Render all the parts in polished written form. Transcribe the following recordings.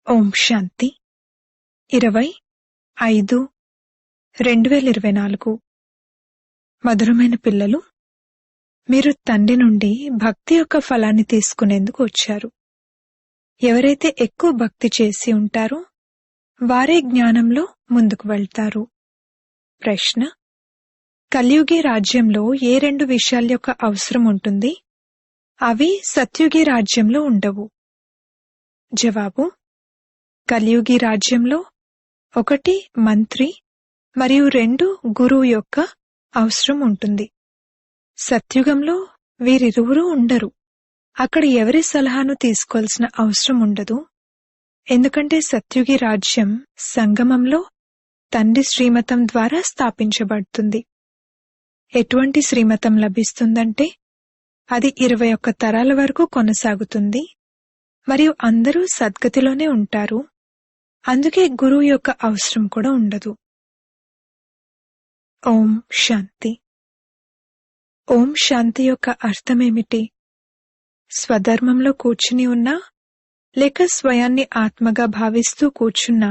ఓం శాంతి 20/5/2024 మధురమైన పిల్లలు, మీరు తండ్రి నుండి భక్తి యొక్క ఫలాన్ని తీసుకునేందుకు వచ్చారు. ఎవరైతే ఎక్కువ భక్తి చేసి ఉంటారో వారే జ్ఞానంలో ముందుకు వెళ్తారు. ప్రశ్న: కలియుగి రాజ్యంలో ఏ రెండు విషయాల యొక్క అవసరం ఉంటుంది? అవి సత్యుగి రాజ్యంలో ఉండవు. జవాబు: కలియుగి రాజ్యంలో 1 మంత్రి మరియు 2 గురువు యొక్క అవసరం ఉంటుంది. సత్యుగంలో వీరిరువురూ ఉండరు. అక్కడ ఎవరి సలహాను తీసుకోవాల్సిన అవసరం ఉండదు. ఎందుకంటే సత్యుగి రాజ్యం సంగమంలో తండ్రి శ్రీమతం ద్వారా స్థాపించబడుతుంది. ఎటువంటి శ్రీమతం లభిస్తుందంటే అది 21 తరాల వరకు కొనసాగుతుంది మరియు అందరూ సద్గతిలోనే ఉంటారు. అందుకే గురువు యొక్క అవసరం కూడా ఉండదు. ఓం శాంతి. ఓం శాంతి యొక్క అర్థమేమిటి? స్వధర్మంలో కూర్చుని ఉన్నా లేక స్వయాన్ని ఆత్మగా భావిస్తూ కూర్చున్నా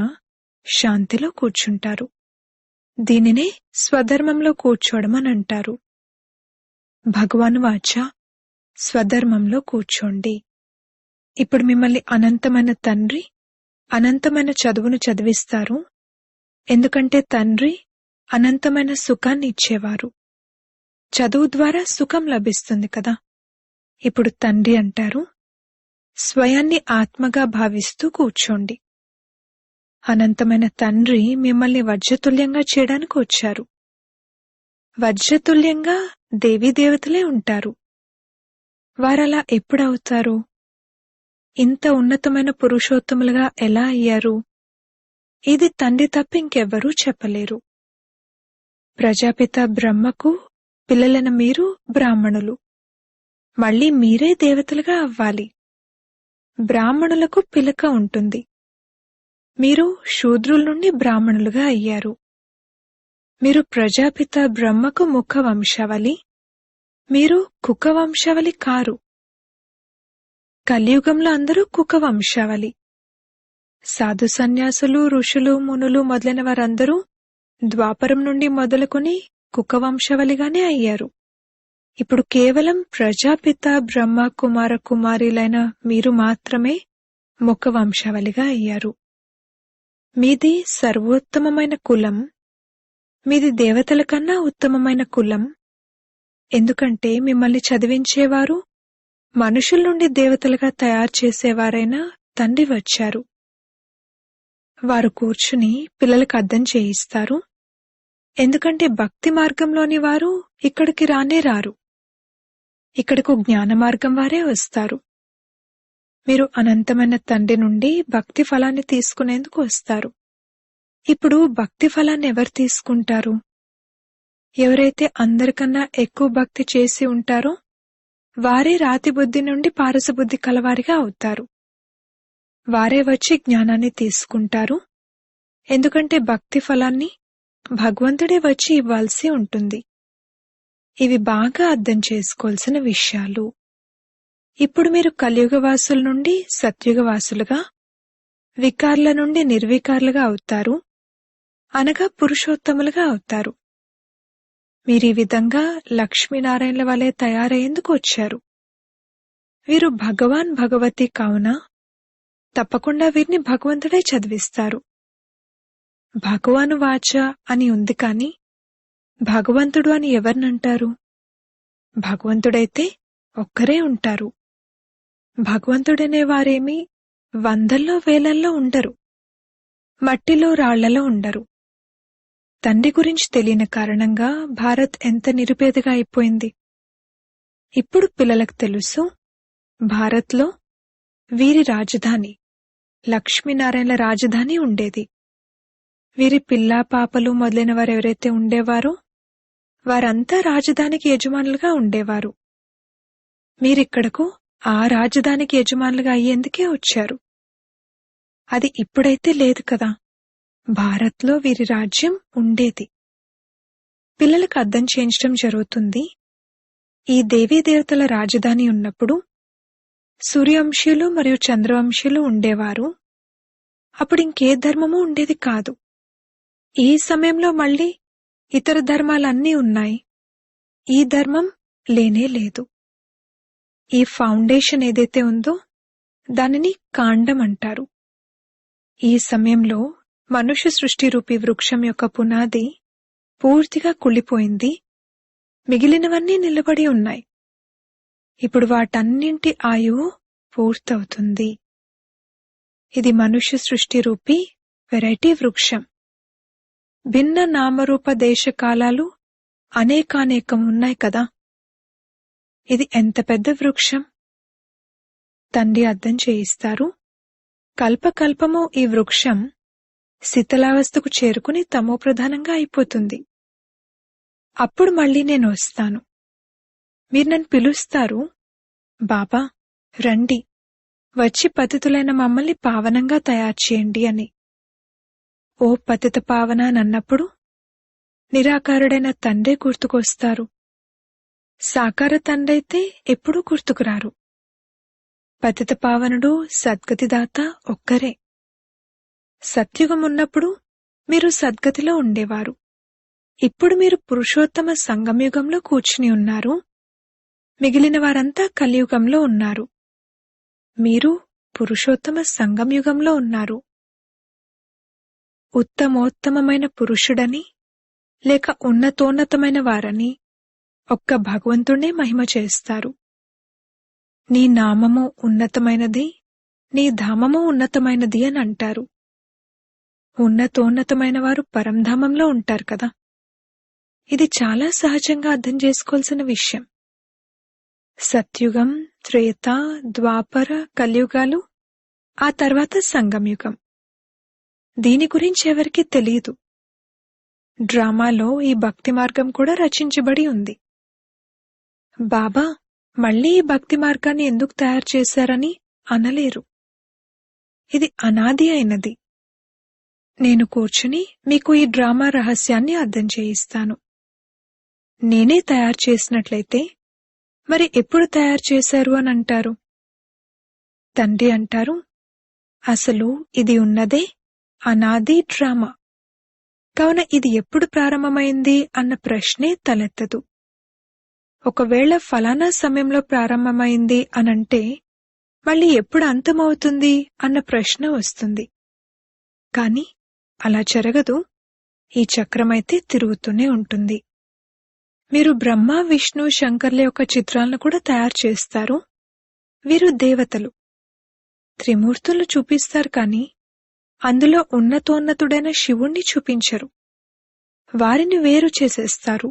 శాంతిలో కూర్చుంటారు. దీనినే స్వధర్మంలో కూర్చోవడం అని అంటారు. భగవాన్ వాచ: స్వధర్మంలో కూర్చోండి. ఇప్పుడు మిమ్మల్ని అనంతమైన తండ్రి అనంతమైన చదువును చదివిస్తారు. ఎందుకంటే తండ్రి అనంతమైన సుఖాన్ని ఇచ్చేవారు. చదువు ద్వారా సుఖం లభిస్తుంది కదా. ఇప్పుడు తండ్రి అంటారు, స్వయాన్ని ఆత్మగా భావిస్తూ కూర్చోండి. అనంతమైన తండ్రి మిమ్మల్ని వజ్రతుల్యంగా చేయడానికి వచ్చారు. వజ్రతుల్యంగా దేవీదేవతలే ఉంటారు. వారలా ఎప్పుడవుతారు? ఇంత ఉన్నతమైన పురుషోత్తములుగా ఎలా అయ్యారు? ఇది తండ్రి తప్ప ఇంకెవ్వరూ చెప్పలేరు. ప్రజాపిత బ్రహ్మకు పిల్లలైన మీరు బ్రాహ్మణులు. మళ్ళీ మీరే దేవతలుగా అవ్వాలి. బ్రాహ్మణులకు పిలక ఉంటుంది. మీరు శూద్రుల నుండి బ్రాహ్మణులుగా అయ్యారు. మీరు ప్రజాపిత బ్రహ్మకు ముఖ వంశావళి, మీరు కుక వంశావళి కారు. కలియుగంలో అందరూ కుక వంశావళి. సాధు సన్యాసులు, ఋషులు, మునులు మొదలైన వారందరూ ద్వాపరం నుండి మొదలుకొని కుక వంశావళిగానే అయ్యారు. ఇప్పుడు కేవలం ప్రజాపిత బ్రహ్మ కుమార కుమారీలైన మీరు మాత్రమే ముఖ వంశావళిగా అయ్యారు. మీది సర్వోత్తమమైన కులం. మీది దేవతల కన్నా ఉత్తమమైన కులం. ఎందుకంటే మిమ్మల్ని చదివించేవారు మనుషుల నుండి దేవతలుగా తయారు చేసేవారైనా తండ్రి వచ్చారు. వారు కూర్చుని పిల్లలకు అర్థం చేయిస్తారు. ఎందుకంటే భక్తి మార్గంలోని వారు ఇక్కడికి రానే రారు. ఇక్కడకు జ్ఞాన మార్గం వారే వస్తారు. మీరు అనంతమైన తండ్రి నుండి భక్తి ఫలాన్ని తీసుకునేందుకు వస్తారు. ఇప్పుడు భక్తి ఫలాన్ని ఎవరు తీసుకుంటారు? ఎవరైతే అందరికన్నా ఎక్కువ భక్తి చేసి ఉంటారో వారే రాతి బుద్ధి నుండి పారస బుద్ధి కలవారిగా అవుతారు. వారే వచ్చి జ్ఞానాన్ని తీసుకుంటారు. ఎందుకంటే భక్తి ఫలాన్ని భగవంతుడే వచ్చి ఇవ్వాల్సి ఉంటుంది. ఇవి బాగా అర్థం చేసుకోవాల్సిన విషయాలు. ఇప్పుడు మీరు కలియుగవాసుల నుండి సత్యుగవాసులుగా, వికారుల నుండి నిర్వికారులుగా అవుతారు, అనగా పురుషోత్తములుగా అవుతారు. మీరీ విధంగా లక్ష్మీనారాయణల వలె తయారయ్యేందుకు వచ్చారు. వీరు భగవాన్ భగవతి కావున తప్పకుండా వీరిని భగవంతుడే చదివిస్తారు. భగవాను వాచ అని ఉంది కాని భగవంతుడు అని ఎవరినంటారు? భగవంతుడైతే ఒక్కరే ఉంటారు. భగవంతుడనే వారేమీ వందల్లో వేలల్లో ఉండరు. మట్టిలో రాళ్లలో ఉండరు. తండ్రి గురించి తెలియని కారణంగా భారత్ ఎంత నిరుపేదగా అయిపోయింది. ఇప్పుడు పిల్లలకు తెలుసు, భారత్లో వీరి రాజధాని లక్ష్మీనారాయణల రాజధాని ఉండేది. వీరి పిల్లా పాపలు మొదలైన వారు ఎవరైతే ఉండేవారో వారంతా రాజధానికి యజమానులుగా ఉండేవారు. మీరిక్కడకు ఆ రాజధానికి యజమానులుగా అయ్యేందుకే వచ్చారు. అది ఇప్పుడైతే లేదు కదా. భారత్లో వీరి రాజ్యం ఉండేది. పిల్లలకు అర్థం చేయించడం జరుగుతుంది. ఈ దేవీదేవతల రాజధాని ఉన్నప్పుడు సూర్యవంశీయులు మరియు చంద్రవంశీయులు ఉండేవారు. అప్పుడింకే ధర్మమూ ఉండేది కాదు. ఈ సమయంలో మళ్ళీ ఇతర ధర్మాలన్నీ ఉన్నాయి. ఈ ధర్మం లేనే లేదు. ఈ ఫౌండేషన్ ఏదైతే ఉందో దానిని కాండం అంటారు. ఈ సమయంలో మనుష్య సృష్టి రూపీ వృక్షం యొక్క పునాది పూర్తిగా కుళ్ళిపోయింది. మిగిలినవన్నీ నిలబడి ఉన్నాయి. ఇప్పుడు వాటన్నింటి ఆయువు పూర్తవుతుంది. ఇది మనుష్య సృష్టి రూపీ వెరైటీ వృక్షం. భిన్న నామరూప దేశకాలాలు అనేకానేకం ఉన్నాయి కదా. ఇది ఎంత పెద్ద వృక్షం! తండ్రి అర్థం చేయిస్తారు. కల్పకల్పము ఈ వృక్షం శిథిలావస్థకు చేరుకుని తమోప్రధానంగా అయిపోతుంది. అప్పుడు మళ్ళీ నేను వస్తాను. మీరు నన్ను పిలుస్తారు, బాబా రండి, వచ్చి పతితులైన మమ్మల్ని పావనంగా తయారు చేయండి అని. ఓ పతిత పావన నన్నప్పుడు నిరాకారుడైన తండ్రే గుర్తుకొస్తారు. సాకార తండ్రైతే ఎప్పుడూ గుర్తుకురారు. పతిత పావనుడు సద్గతిదాత ఒక్కరే. సత్యుగమున్నప్పుడు మీరు సద్గతిలో ఉండేవారు. ఇప్పుడు మీరు పురుషోత్తమ సంగమయుగంలో కూర్చుని ఉన్నారు. మిగిలిన వారంతా కలియుగంలో ఉన్నారు. మీరు పురుషోత్తమ సంగమయుగంలో ఉన్నారు. ఉత్తమోత్తమమైన పురుషుడని లేక ఉన్నతోన్నతమైన వారని ఒక్క భగవంతుడే మహిమ చేస్తారు. నీ నామము ఉన్నతమైనది, నీ ధామము ఉన్నతమైనది అని అంటారు. ఉన్నతోన్నతమైన వారు పరంధామంలో ఉంటారు కదా. ఇది చాలా సహజంగా అర్థం చేసుకోవాల్సిన విషయం. సత్యుగం, త్రేత, ద్వాపర, కలియుగాలు, ఆ తర్వాత సంగమయుగం. దీని గురించి ఎవరికీ తెలియదు. డ్రామాలో ఈ భక్తి మార్గం కూడా రచించబడి ఉంది. బాబా మళ్లీ ఈ భక్తి మార్గాన్ని ఎందుకు తయారు చేశారని అనలేరు. ఇది అనాది అయినది. నేను కూర్చుని మీకు ఈ డ్రామా రహస్యాన్ని అర్థం చేయిస్తాను. నేనే తయారు చేసినట్లయితే మరి ఎప్పుడు తయారు చేశారు అని అంటారు. తండ్రి అంటారు, అసలు ఇది ఉన్నదే అనాది డ్రామా. కావున ఇది ఎప్పుడు ప్రారంభమైంది అన్న ప్రశ్నే తలెత్తదు. ఒకవేళ ఫలానా సమయంలో ప్రారంభమైంది అనంటే మళ్ళీ ఎప్పుడు అంతమవుతుంది అన్న ప్రశ్న వస్తుంది. కాని అలా జరగదు. ఈ చక్రమైతే తిరుగుతూనే ఉంటుంది. మీరు బ్రహ్మ, విష్ణు, శంకర్ల యొక్క చిత్రాలను కూడా తయారు చేస్తారు. వీరు దేవతలు. త్రిమూర్తులు చూపిస్తారు కాని అందులో ఉన్నతోన్నతుడైన శివుణ్ణి చూపించరు. వారిని వేరు చేసేస్తారు.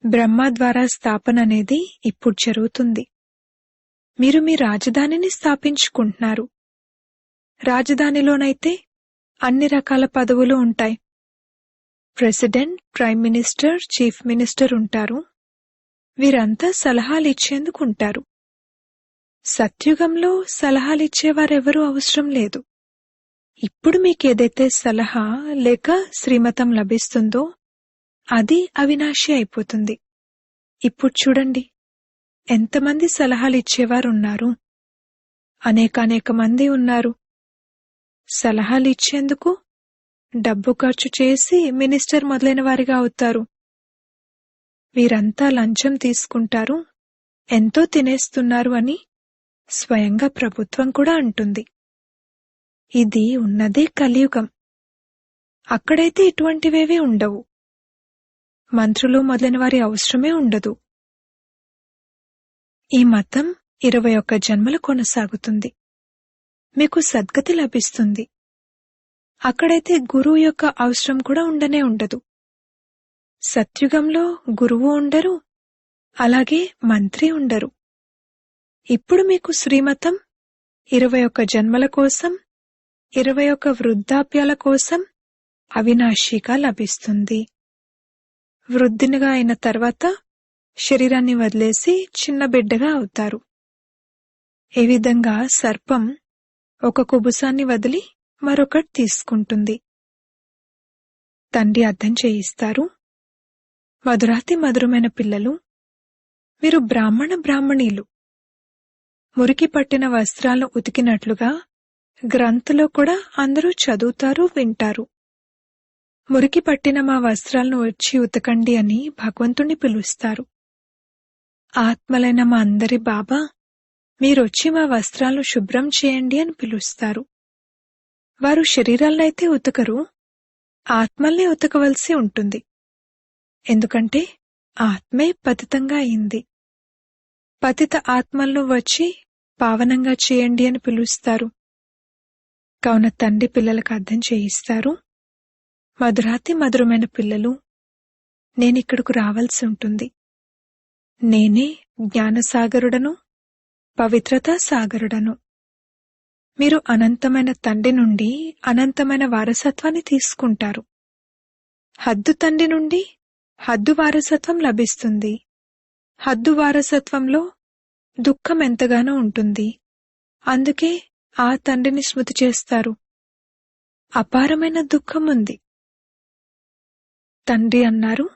బ్రహ్మ ద్వారా స్థాపన అనేది ఇప్పుడు జరుగుతుంది. మీరు మీ రాజధానిని స్థాపించుకుంటున్నారు. రాజధానిలోనైతే అన్ని రకాల పదవులు ఉంటాయి. President, prime minister, chief minister ఉంటారు. వీరంతా సలహాలిచ్చేందుకు ఉంటారు. సత్యుగంలో సలహాలిచ్చేవారెవరూ అవసరం లేదు. ఇప్పుడు మీకేదైతే సలహా లేక శ్రీమతం లభిస్తుందో అది అవినాశి అయిపోతుంది. ఇప్పుడు చూడండి, ఎంతమంది సలహాలిచ్చేవారున్నారు. అనేకానేక మంది ఉన్నారు. సలహాలిచ్చేందుకు డబ్బు ఖర్చు చేసి మినిస్టర్ మొదలైన వారిగా అవుతారు. వీరంతా లంచం తీసుకుంటారు, ఎంతో తినేస్తున్నారు అని స్వయంగా ప్రభుత్వం కూడా అంటుంది. ఇది ఉన్నదే కలియుగం. అక్కడైతే ఇటువంటివేవీ ఉండవు. మంత్రులు మొదలైన వారి అవసరమే ఉండదు. ఈ మతం 21 జన్మలు కొనసాగుతుంది. మీకు సద్గతి లభిస్తుంది. అక్కడైతే గురువు యొక్క అవసరం కూడా ఉండనే ఉండదు. సత్యుగంలో గురువు ఉండరు, అలాగే మంత్రి ఉండరు. ఇప్పుడు మీకు శ్రీమతం 21 జన్మల కోసం, 21 వృద్ధాప్యాల కోసం అవినాశిగా లభిస్తుంది. వృద్ధినిగా అయిన తర్వాత శరీరాన్ని వదిలేసి చిన్న బిడ్డగా అవుతారు. ఏ విధంగా సర్పం ఒక కుబుసాన్ని వదిలి మరొకటి తీసుకుంటుంది. తండ్రి అర్థం చేయిస్తారు, మధురాతి మధురమైన పిల్లలు, మీరు బ్రాహ్మణీలు. మురికి పట్టిన వస్త్రాలను ఉతికినట్లుగా గ్రంథులో కూడా అందరూ చదువుతారు, వింటారు. మురికి పట్టిన మా వస్త్రాలను వచ్చి ఉతకండి అని భగవంతుణ్ణి పిలుస్తారు. ఆత్మలైన మా అందరి బాబా, మీరొచ్చి మా వస్త్రాలను శుభ్రం చేయండి అని పిలుస్తారు. వారు శరీరాలనైతే ఉతకరు, ఆత్మల్ని ఉతకవలసి ఉంటుంది. ఎందుకంటే ఆత్మే పతితంగా అయింది. పతిత ఆత్మలను వచ్చి పావనంగా చేయండి అని పిలుస్తారు. కావున తండ్రి పిల్లలకు అర్థం చేయిస్తారు, మధురాతి మధురమైన పిల్లలు, నేనిక్కడకు రావాల్సి ఉంటుంది. నేనే జ్ఞానసాగరుడను, పవిత్రతా సాగరుడను. మీరు అనంతమైన తండ్రి నుండి అనంతమైన వారసత్వాన్ని తీసుకుంటారు. హద్దు తండ్రి నుండి హద్దు వారసత్వం లభిస్తుంది. హద్దు వారసత్వంలో దుఃఖం ఎంతగానో ఉంటుంది. అందుకే ఆ తండ్రిని స్మృతి చేస్తారు. అపారమైన దుఃఖం ఉంది. తండ్రి అన్నారు,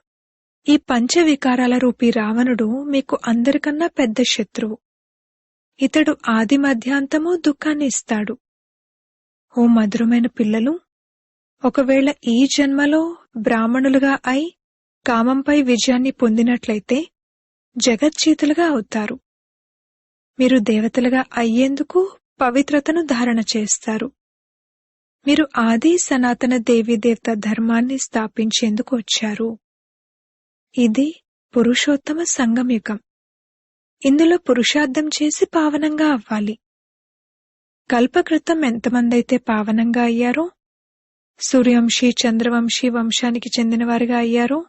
ఈ పంచవికారాల రూపీ రావణుడు మీకు అందరికన్నా పెద్ద శత్రువు. ఇతడు ఆది మధ్యాంతము దుఃఖాన్ని ఇస్తాడు. ఓ మధురమైన పిల్లలు, ఒకవేళ ఈ జన్మలో బ్రాహ్మణులుగా అయి కామంపై విజయాన్ని పొందినట్లయితే జగజ్జీతులుగా అవుతారు. మీరు దేవతలుగా అయ్యేందుకు పవిత్రతను ధారణ చేస్తారు. మీరు ఆది సనాతన దేవీదేవత ధర్మాన్ని స్థాపించేందుకు వచ్చారు. ఇది పురుషోత్తమ సంగమయుగం. ఇందులో పురుషార్థం చేసి పావనంగా అవ్వాలి. కల్పకృతం ఎంతమందైతే పావనంగా అయ్యారో, సూర్యవంశీ చంద్రవంశీ వంశానికి చెందినవారుగా అయ్యారో,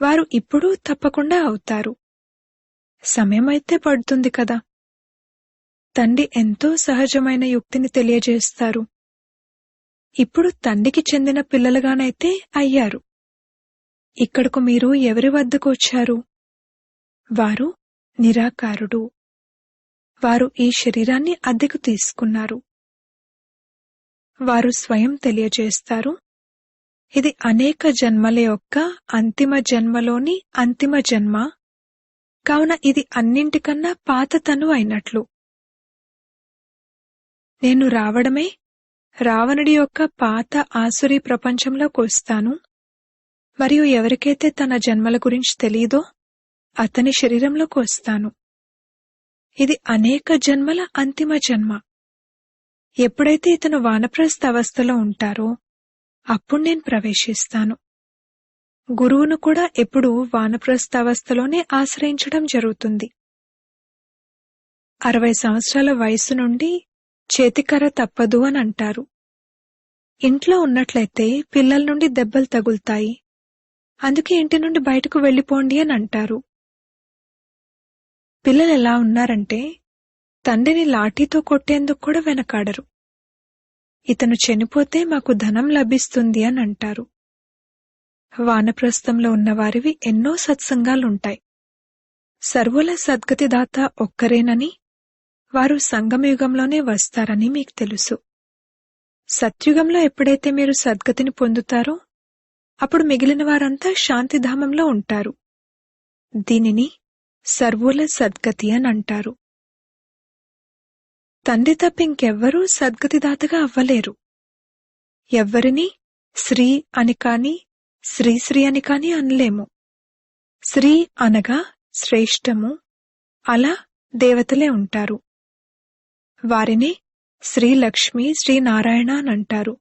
వారు ఇప్పుడు తప్పకుండా అవుతారు. సమయమైతే పడుతుంది కదా. తండ్రి ఎంతో సహజమైన యుక్తిని తెలియజేస్తారు. ఇప్పుడు తండ్రికి చెందిన పిల్లలుగానైతే అయ్యారు. ఇక్కడకు మీరు ఎవరి వద్దకు వచ్చారు? వారు నిరాకారుడు. వారు ఈ శరీరాన్ని అద్దెకు తీసుకున్నారు. వారు స్వయం తెలియజేస్తారు, ఇది అనేక జన్మల యొక్క అంతిమ జన్మలోని అంతిమ జన్మ, కావున ఇది అన్నింటికన్నా పాత తను అయినట్లు. నేను రావడమే రావణుడి యొక్క పాత ఆసురీ ప్రపంచంలోకి వస్తాను, మరియు ఎవరికైతే తన జన్మల గురించి తెలియదో అతని శరీరంలోకి వస్తాను. ఇది అనేక జన్మల అంతిమ జన్మ. ఎప్పుడైతే ఇతను వానప్రస్థ అవస్థలో ఉంటారో అప్పుడు నేను ప్రవేశిస్తాను. గురువును కూడా ఎప్పుడూ వానప్రస్థ అవస్థలోనే ఆశ్రయించడం జరుగుతుంది. 60 సంవత్సరాల వయసు నుండి చేతికర్ర తప్పదు అని అంటారు. ఇంట్లో ఉన్నట్లయితే పిల్లల నుండి దెబ్బలు తగులుతాయి, అందుకే ఇంటి నుండి బయటకు వెళ్ళిపోండి అని అంటారు. పిల్లలు ఎలా ఉన్నారంటే తండ్రిని లాఠీతో కొట్టేందుకు కూడా వెనకాడరు. ఇతను చనిపోతే మాకు ధనం లభిస్తుంది అని అంటారు. వానప్రస్థంలో ఉన్నవారివి ఎన్నో సత్సంగాలుంటాయి. సర్వుల సద్గతిదాత ఒక్కరేనని, వారు సంగమయుగంలోనే వస్తారని మీకు తెలుసు. సత్యుగంలో ఎప్పుడైతే మీరు సద్గతిని పొందుతారో అప్పుడు మిగిలిన వారంతా శాంతిధామంలో ఉంటారు. దీనిని సర్వుల సద్గతి అని అంటారు. తండ్రి తప్ప ఇంకెవ్వరూ సద్గతిదాతగా అవ్వలేరు. ఎవ్వరినీ శ్రీ అని కాని శ్రీశ్రీ అని కాని అనలేము. శ్రీ అనగా శ్రేష్టము, అలా దేవతలే ఉంటారు. వారిని శ్రీలక్ష్మి శ్రీనారాయణ అని అంటారు.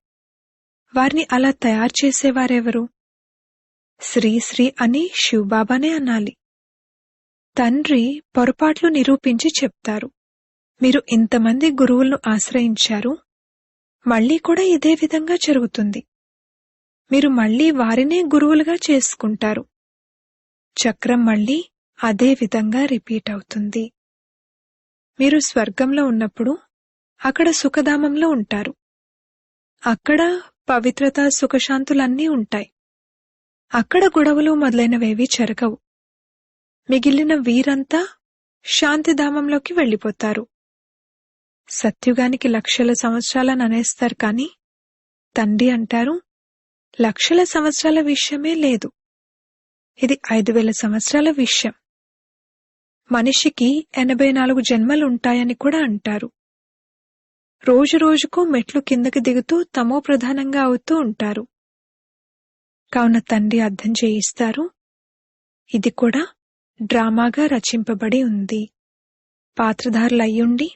వారిని అలా తయారు చేసేవారెవరు? శ్రీశ్రీ అని శివబాబానే అనాలి. తండ్రి పొరపాట్లు నిరూపించి చెప్తారు, మీరు ఇంతమంది గురువులను ఆశ్రయించారు, మళ్లీ కూడా ఇదే విధంగా జరుగుతుంది. మీరు మళ్లీ వారినే గురువులుగా చేసుకుంటారు. చక్రం మళ్లీ అదే విధంగా రిపీట్ అవుతుంది. మీరు స్వర్గంలో ఉన్నప్పుడు అక్కడ సుఖధామంలో ఉంటారు. అక్కడ పవిత్రత సుఖశాంతులన్నీ ఉంటాయి. అక్కడ గొడవలు మొదలైనవేవీ జరగవు. మిగిలిన వీరంతా శాంతిధామంలోకి వెళ్ళిపోతారు. సత్యుగానికి లక్షల సంవత్సరాలను అనేస్తారు కాని తండ్రి అంటారు, లక్షల సంవత్సరాల విషయమే లేదు, ఇది 5000 సంవత్సరాల విషయం. మనిషికి 84 జన్మలుంటాయని కూడా అంటారు. రోజు రోజుకు మెట్లు కిందకి దిగుతూ తమో ప్రధానంగా అవుతూ ఉంటారు. కావున తండ్రి అర్థం చేయిస్తారు, ఇది కూడా డ్రామాగా రచింపబడి ఉంది. పాత్రధారులయ్యుండి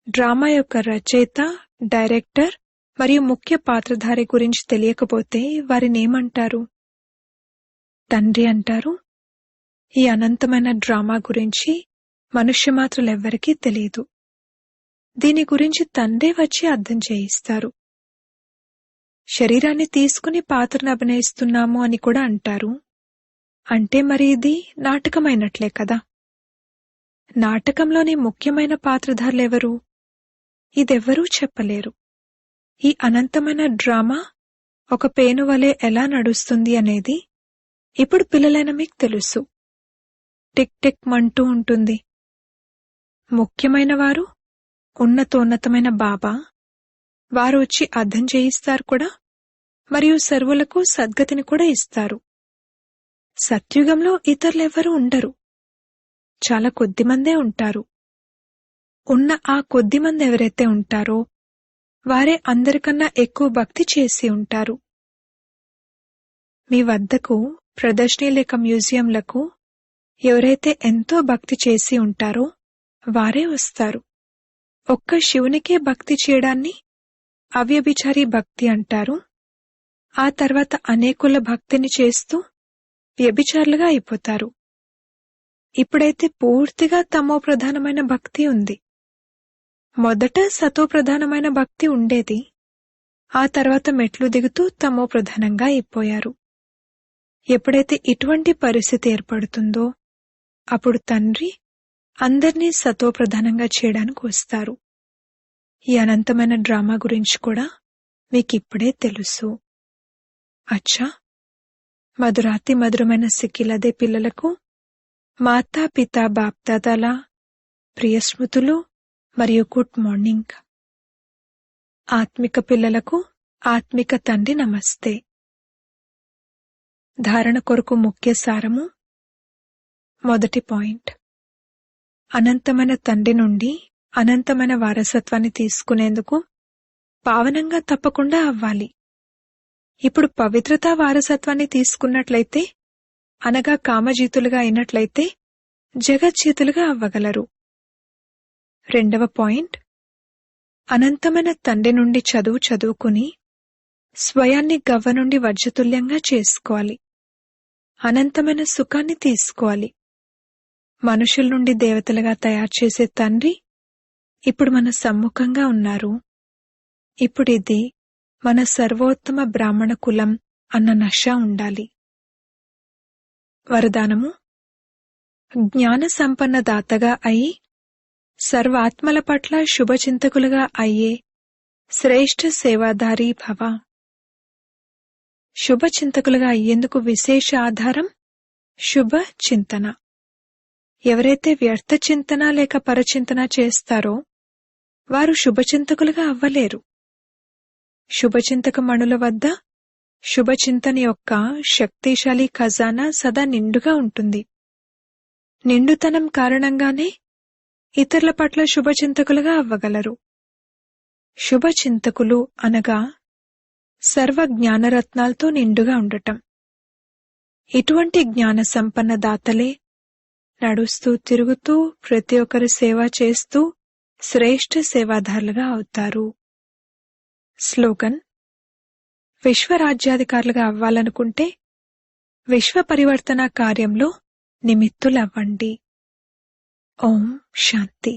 డ్రామా యొక్క రచయిత, డైరెక్టర్ మరియు ముఖ్య పాత్రధారి గురించి తెలియకపోతే వారినేమంటారు? తండ్రి అంటారు, ఈ అనంతమైన డ్రామా గురించి మనుష్యమాత్రులెవ్వరికీ తెలియదు. దీని గురించి తండ్రే వచ్చి అర్థం చేయిస్తారు. శరీరాన్ని తీసుకుని పాత్రను అభినయిస్తున్నాము అని కూడా అంటారు. అంటే మరి ఇది నాటకమైనట్లే కదా. నాటకంలోని ముఖ్యమైన పాత్రధారులెవరు? ఇదెవ్వరూ చెప్పలేరు. ఈ అనంతమైన డ్రామా ఒక పేనువలే ఎలా నడుస్తుంది అనేది ఇప్పుడు పిల్లలైన మీకు తెలుసు. టిక్ టిక్ మంటూ ఉంటుంది. ముఖ్యమైన వారు, ఉన్నతోన్నతమైన బాబా, వారు వచ్చి అర్థం చేయిస్తారు కూడా, మరియు సర్వులకు సద్గతిని కూడా ఇస్తారు. సత్యుగంలో ఇతరులెవ్వరూ ఉండరు. చాలా కొద్దిమందే ఉంటారు. ఉన్న ఆ కొద్దిమంది ఎవరైతే ఉంటారో వారే అందరికన్నా ఎక్కువ భక్తి చేసి ఉంటారు. మీ వద్దకు ప్రదర్శనీ లేక మ్యూజియంలకు ఎవరైతే ఎంతో భక్తి చేసి ఉంటారో వారే వస్తారు. ఒక్క శివునికే భక్తి చేయడాన్ని అవ్యభిచారి భక్తి అంటారు. ఆ తర్వాత అనేకుల భక్తిని చేస్తూ వ్యభిచారులుగా అయిపోతారు. ఇప్పుడైతే పూర్తిగా తమో ప్రధానమైన భక్తి ఉంది. మొదట సతో ప్రధానమైన భక్తి ఉండేది. ఆ తర్వాత మెట్లు దిగుతూ తమో ప్రధానంగా అయిపోయారు. ఎప్పుడైతే ఇటువంటి పరిస్థితి ఏర్పడుతుందో అప్పుడు తండ్రి అందర్నీ సతో ప్రధానంగా చేయడానికి వస్తారు. ఈ అనంతమైన డ్రామా గురించి కూడా మీకిప్పుడే తెలుసు. అచ్చా, మధురాతి మధురమైన సిక్కిలదే పిల్లలకు మాతా పితా బాప్దాదాల ప్రియ స్మృతులు మరియు గుడ్ మార్నింగ్. ఆత్మిక పిల్లలకు ఆత్మిక తండ్రి నమస్తే. ధారణ కొరకు ముఖ్య సారము. మొదటి పాయింట్, అనంతమైన తండ్రి నుండి అనంతమైన వారసత్వాన్ని తీసుకునేందుకు పావనంగా తప్పకుండా అవ్వాలి. ఇప్పుడు పవిత్రతా వారసత్వాన్ని తీసుకున్నట్లయితే, అనగా కామజీతులుగా అయినట్లయితే జగజ్జీతులుగా అవ్వగలరు. రెండవ పాయింట్, అనంతమైన తండ్రి నుండి చదువు చదువుకుని స్వయాన్ని గవ్వ నుండి వజ్రతుల్యంగా చేసుకోవాలి. అనంతమైన సుఖాన్ని తీసుకోవాలి. మనుషుల నుండి దేవతలుగా తయారు చేసే తండ్రి ఇప్పుడు మన సమ్ముఖంగా ఉన్నారు. ఇప్పుడిది మన సర్వోత్తమ బ్రాహ్మణ కులం అన్న నష ఉండాలి. వరదానము, జ్ఞాన సంపన్న దాతగా అయి సర్వాత్మల పట్ల శుభచింతకులుగా అయ్యే శ్రేష్ఠ సేవాదారీ భవ. శుభచింతకులుగా అయ్యేందుకు విశేష ఆధారం శుభ చింతన. ఎవరైతే వ్యర్థ చింతన లేక పరచింతన చేస్తారో వారు శుభచింతకులుగా అవ్వలేరు. శుభచింతక మణుల వద్ద శుభచింతన యొక్క శక్తిశాలి ఖజానా సదా నిండుగా ఉంటుంది. నిండుతనం కారణంగానే ఇతరుల పట్ల శుభచింతకులుగా అవ్వగలరు. శుభచింతకులు అనగా సర్వ జ్ఞానరత్నాలతో నిండుగా ఉండటం. ఇటువంటి జ్ఞాన సంపన్న దాతలే నడుస్తూ తిరుగుతూ ప్రతి ఒక్కరి సేవ చేస్తూ శ్రేష్ఠ సేవాదారులుగా అవుతారు. స్లోగన్, విశ్వరాజ్యాధికారులుగా అవ్వాలనుకుంటే విశ్వ పరివర్తన కార్యంలో నిమిత్తులవ్వండి. ఓం శాంతి.